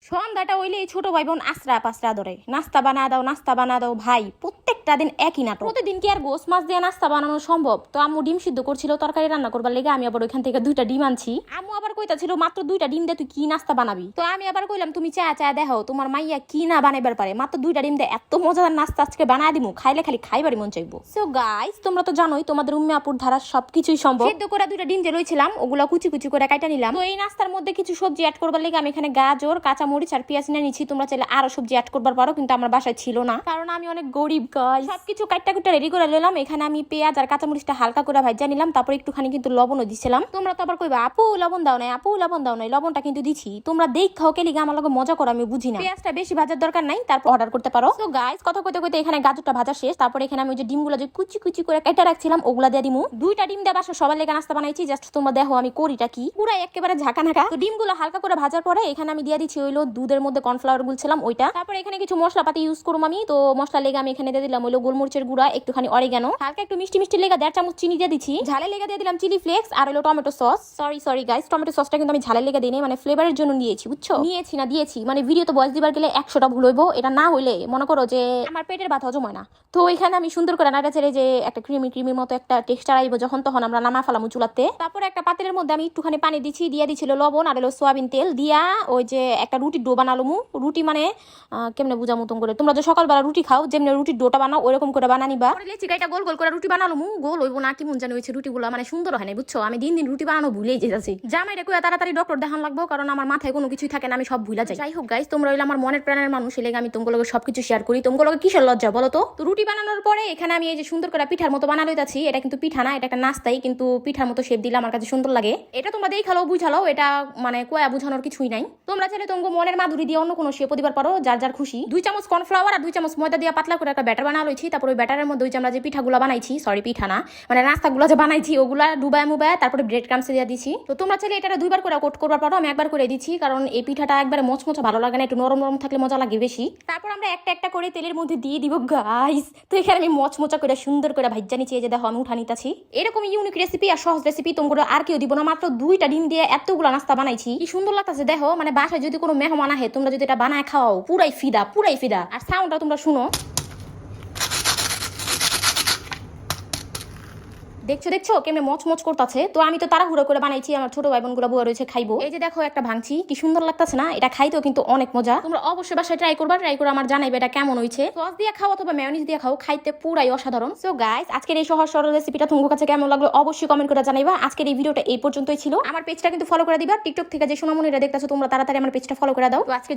সন্ধ্যাটা হইলে এই ছোট ভাই বোন আশ্রা পাসরা ধরে নাস্তা বানা দাও ভাই প্রত্যেকটা দিন একই নাটক। প্রতিদিন কি আর গোস মাছ দিয়ে নাস্তা বানানো সম্ভব? তো আম্মু ডিম সিদ্ধ করছিল তরকারি রান্না করবার লেগে, আমি আবার ওইখান থেকে 2টা ডিম আনছি। আম্মু আবার কইতাছিল মাত্র 2টা ডিম দিয়ে তুই কি নাস্তা বানাবি? তো আমি আবার কইলাম তুমি চা দেখো তোমার মাইয়া কি না বানাইবার পারে, মাত্র 2টা ডিম দিয়ে এত মজাদার নাস্তা আজকে বানায় দিমু, খাইলে খালি খাইবারই মন চাইবো। সো গাইস, তোমরা তো জানোই তোমাদের উম্মে আপুর ধারা সবকিছুই সম্ভব। সিদ্ধ করে 2টা ডিম যে লইছিলাম ওগুলা কুচি কুচি করে কাটা নিলাম। তো এই নাস্তার মধ্যে কিছু সবজি অ্যাড করবার লেগে আমি এখানে গাজর, কাঁচা মরিচ আর পেঁয়াজ নিয়ে নিচ্ছি। তোমরা চাইলে আরো সবজি অ্যাড করবার পারো, কিন্তু আমার বাসায় ছিল না কারণ আমি অনেক গরিব গাইস। সবকিছু কাটটা কুটটা রেডি করে নিলাম। এখানে আমি পেঁয়াজ আর কাঁচা মরিচটা হালকা করে ভাজা নিলাম, তারপর একটুখানি কিন্তু লবণও দিছিলাম। তোমরা তো আবার কইবা আপু লবণ দাও নাই, আপু লবণ দাও নাই, লবণটা কিন্তু দিছি। তোমরা দেখাও কে লিগা আমার লগে মজা করো আমি বুঝি না। পেঁয়াজটা বেশি ভাজার দরকার নাই, তারপর অর্ডার করতে পারো। তো গাইস কথা কইতে কইতে এখানে গাজরটা ভাজা শেষ। তারপর এখানে আমি ওই যে ডিমগুলো যে কুচি কুচি করে কেটে রাখছিলাম ওগুলা দিয়ে দিমু। 2টা ডিম দিয়ে বাসা সবার লেগে নাস্তা বানাইছি। জাস্ট তোমরা দেখো আমি করিটা কি, পুরো একেবারে ঝাঁকা নাকা। তো ডিমগুলো হালকা করে ভাজার পরে এখানে আমি দিয়ে দিচ্ছি হইলো দুধের মধ্যে কর্নফ্লাওয়ার গুলছিলাম ওইটা। তারপর এখানে কিছু মশলাপাতি ইউজ করবো আমি। তো মশলা লেগে আমি এখানে দিয়ে দিলাম হইলো গোলমরিচের গুঁড়া, একটুখানি অরিগানো, হালকা একটু মিষ্টি মিষ্টি লেগে 1.5 চামচ চিনি দিয়ে দিচ্ছি। ঝালের লেগে দিয়ে দিলাম চিলি ফ্লেক্স আর হলো tomato sauce. Sorry guys, tomato সসটা কিন্তু আমি ঝালের লেগে দিই নাই, মানে ফ্লেভারের জন্য নিয়েছি, বুঝছো? দিয়েছি মানে ভিডিও তো বয়স দিবার গেলে 100টা ভুল হইব। এটা না হইলে মনে করো যে আমার পেটের ভাত হজম হয় না। তো এখানে আমি সুন্দর করে নাড়া ছেড়ে যে একটা ক্রিমি মতো একটা টেক্সচার আইব যখন, তখন আমরা নামা ফেলামু চুলাতে। তারপর একটা পাত্রের মধ্যে আমি একটুখানি পানি দিচ্ছি, দিয়ে দিছিল লবণ আর হলো সোয়াবিন তেল দিয়া ওই যে একটা রুটির ডো বানালুমু। রুটি মানে কেমনে বুঝা মতন করে, তোমরা যে সকালবেলা রুটি খাও যেমনি রুটির ডোটা বানাও ওইরকম করে বানানিবা। চিকাইটা গোল গোল করে রুটি বানালুমু। গোল হইব না কি মন জানি হয়েছে রুটিগুলো, মানে সুন্দর হয় না, বুঝছো? আমি দিন রুটি বানানো ভুলেই যেতেছি। জামাইটা কইয়া তাড়াতাড়ি ডক্টর দেখান লাগবো, কারণ আমার মাথায় কোনো কিছুই থাকে না, আমি সব ভুলা যাই। যাই হোক গাইস, তোমরা হইলে আমার মনের প্রাণের মানুষ, এলাকা আমি তোমাগুলোকে সবকিছু শেয়ার করি। তোমাগুলোকে কিসের লজ্জা বলো তো? রুটি বানানোর পরে এখানে আমি এই যে সুন্দর করে পিঠার মতো বানানো যাচ্ছি। এটা কিন্তু পিঠা না, এটা একটা নাস্তাই, কিন্তু পিঠার মতো শেপ দিলে আমার কাছে সুন্দর লাগে। এটা তোমরা দেখালো বুঝালো, এটা মানে কোয়া বুঝানোর কিছুই নাই। তোমরা চাইলে তোমাকে মনের মাধুরী দিয়ে অন্য কোনো শেপও দিবার পারো, যার যার খুশি। 2 চামচ কর্নফ্লাওয়ার আর 2 চামচ ময়দা দিয়ে পাতলা করে একটা ব্যাটার বানা লইছি। তারপর ওই ব্যাটারের মধ্যে ওই যে আমরা যে পিঠাগুলো বানাইছি, সরি পিঠা না মানে নাস্তাগুলো যে বানাইছি ওগুলা ডুবায় মুবায় তারপরে ব্রেড ক্রামস দিয়ে দিছি। তো তোমরা চাইলে এটা 2বার করে কোট করবার পারো, আমি একবার করে দিচ্ছি, কারণ এই পিঠাটা একবারে মচমচা ভালো লাগে না, একটু নরম নরম থাকলে মজা লাগে বেশি। তারপর আমরা একটা একটা করে তেলের মধ্যে দিয়ে দিব গাইস। তো এখানে আমি মচমচা করে সুন্দর করে ভাজ্জা নিচ্ছি, এই যে দেখো আমি উঠা নিতেছি। এরকম ইউনিক রেসিপি আর সহজ রেসিপি তোমরা আর কেউ দিব না, মাত্র 2টা ডিম দিয়ে এতগুলো নাস্তা বানাইছি। কি সুন্দর লাগতেছে দেখো, মানে বাসায় যদি কোনো মেহমান আহে তোমরা যদি এটা বানায় খাওয়াও পুরাই ফিদা। আর সাউন্ডটা তোমরা শুনো, দেখছো কেমনে মচমচ করতেছে। তো আমি তো তাড়াহুড়ো করে বানাইছি, আমার ছোট ভাই বোনগুলো বুয়া রয়েছে খাইবো। এই যে দেখো একটা ভাঙছি, কি সুন্দর লাগতেছে না? এটা খাইতেও কিন্তু অনেক মজা। তোমরা অবশ্যই বাসায় ট্রাই করে আমার জানাইবে এটা কেমন হয়েছে। সস দিয়ে খাও অথবা মেয়োনিজ দিয়ে খাও, খাইতে পুরাই অসাধারণ। সো গাইস, আজকের এই সহজ সরল রেসিপিটা তোমার কাছে কেমন লাগলো অবশ্যই কমেন্ট করে জানাইবা। আজকের এই ভিডিওটা এই পর্যন্তই ছিল। আমার পেজটা কিন্তু ফলো করে দিবা। টিকটক থেকে যে সোনামণিরা দেখতেছো তোমরা তাড়াতাড়ি আমার পেজটা ফলো করে দাও। তো আজকে